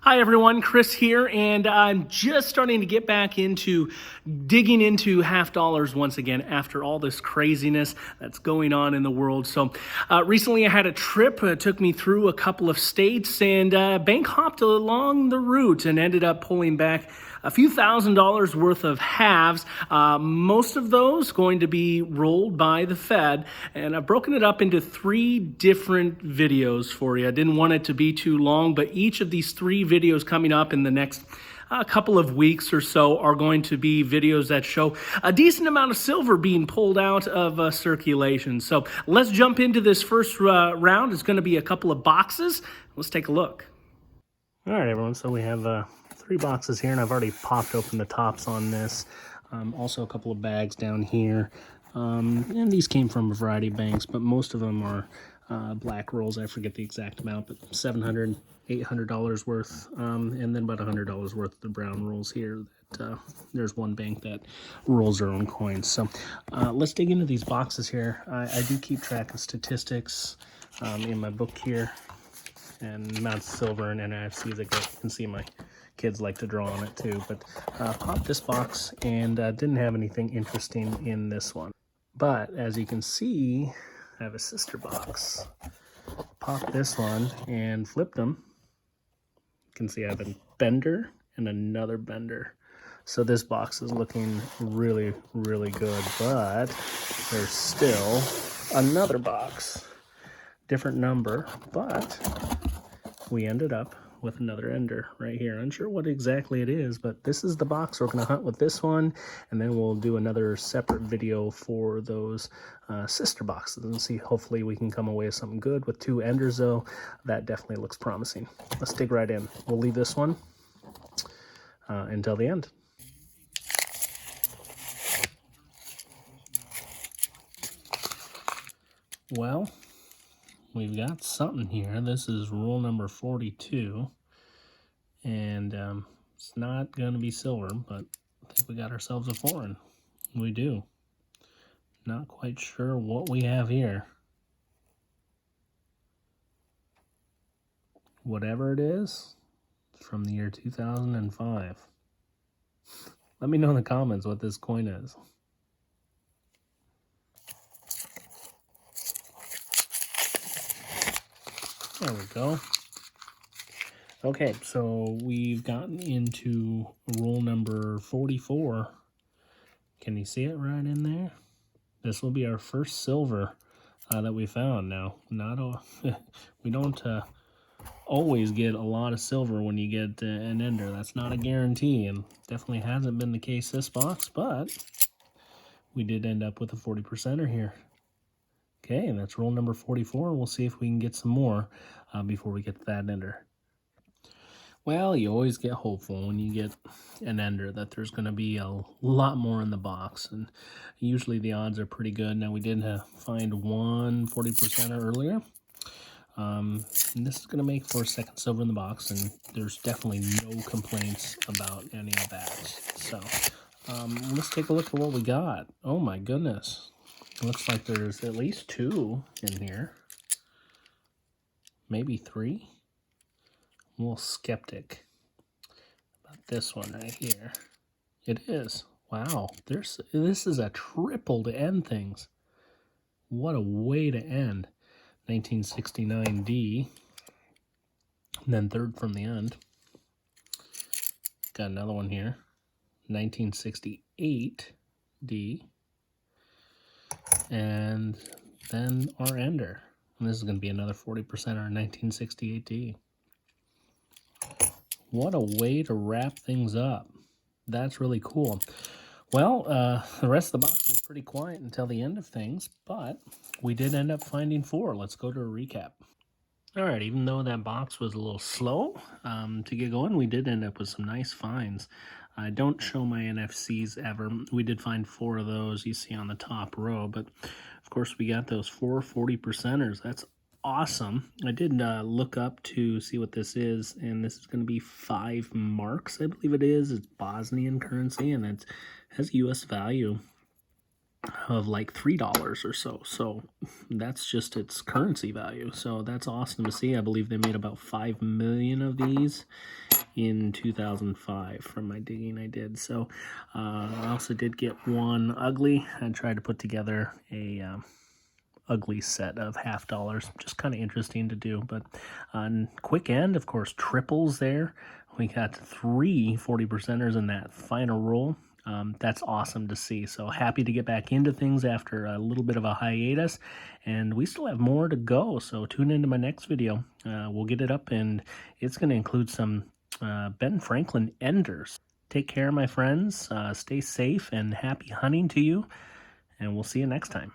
Hi everyone, Chris here, and I'm just starting to get back into digging into half dollars once again after all this craziness that's going on in the world. So recently I had a trip, took me through a couple of states, and bank hopped along the route and ended up pulling back a few $1,000s worth of halves, most of those going to be rolled by the Fed, and I've broken it up into 3 different videos for you. I didn't want it to be too long, but each of these 3 videos coming up in the next couple of weeks or so are going to be videos that show a decent amount of silver being pulled out of circulation. So let's jump into this first round. It's going to be a couple of boxes. Let's take a look. All right, everyone, so we have 3 boxes here, and I've already popped open the tops on this. Also a couple of bags down here. And these came from a variety of banks, but most of them are black rolls. I forget the exact amount, but $700, $800 worth, and then about $100 worth of the brown rolls here. There's one bank that rolls their own coins. So let's dig into these boxes here. I do keep track of statistics in my book here, and amounts of silver and NIFCs. You can see my kids like to draw on it too. But popped this box and didn't have anything interesting in this one. But as you can see, I have a sister box. Popped this one and flipped them. You can see I have a bender and another bender. So this box is looking really, really good. But there's still another box. Different number, but we ended up with another ender right here. Unsure what exactly it is, but this is the box. We're going to hunt with this one, and then we'll do another separate video for those sister boxes and see. Hopefully we can come away with something good with 2 enders, though. That definitely looks promising. Let's dig right in. We'll leave this one until the end. Well, we've got something here. This is rule number 42, and it's not going to be silver, but I think we got ourselves a foreign. We do. Not quite sure what we have here. Whatever it is, from the year 2005. Let me know in the comments what this coin is. There we go. Okay, so we've gotten into rule number 44. Can you see it right in there? This will be our first silver that we found. Now, we don't always get a lot of silver when you get an ender. That's not a guarantee, and definitely hasn't been the case this box, but we did end up with a 40%er here. Okay, and that's roll number 44. We'll see if we can get some more before we get to that ender. Well, you always get hopeful when you get an ender that there's going to be a lot more in the box, and usually the odds are pretty good. Now, we did find one 40%er earlier. And this is going to make for a second silver in the box, and there's definitely no complaints about any of that. So let's take a look at what we got. Oh my goodness. It looks like there's at least 2 in here. Maybe 3. I'm a little skeptic about this one right here. It is. Wow. This is a triple to end things. What a way to end. 1969D. And then 3rd from the end. Got another one here. 1968D. And then our ender. And this is going to be another 40% or 1968D. What a way to wrap things up. That's really cool. Well, the rest of the box was pretty quiet until the end of things, but we did end up finding 4. Let's go to a recap. All right, even though that box was a little slow to get going, we did end up with some nice finds. I don't show my NFCs ever. We did find 4 of those you see on the top row, but of course we got those 4 40%ers. That's awesome. I did look up to see what this is, and this is going to be 5 marks, I believe it is. It's Bosnian currency, and it has US value of like $3 or so. So that's just its currency value. So that's awesome to see. I believe they made about 5 million of these, in 2005 from my digging I did. So I also did get one ugly. I tried to put together a ugly set of half dollars. Just kind of interesting to do. But on quick end, of course, triples there. We got 3 40%ers in that final roll. That's awesome to see. So happy to get back into things after a little bit of a hiatus, and we still have more to go. So tune into my next video. We'll get it up, and it's going to include some Ben Franklin enders. Take care, my friends. Stay safe and happy hunting to you, and we'll see you next time.